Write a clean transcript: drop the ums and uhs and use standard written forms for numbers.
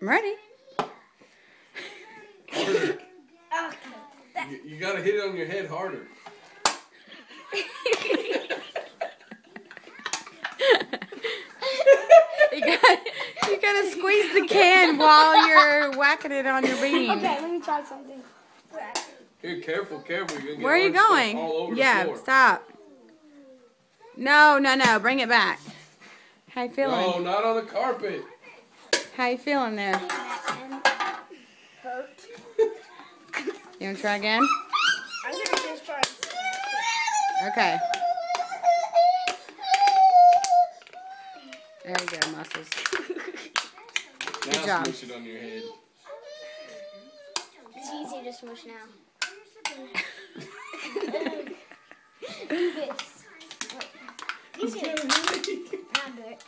I'm ready. Harder. You gotta hit it on your head harder. You gotta squeeze the can while you're whacking it on your bean. Okay, let me try something. Here, careful. You're gonna get Where are you going? all over Yeah, the floor. stop. No, bring it back. How you feeling? No, not on the carpet. How you feeling there? Hurt. You wanna try again? I'm gonna just try. Okay. There you go, muscles. Now job. smush it on your head. It's easy to smush now. Do this. Easy. I'll do it.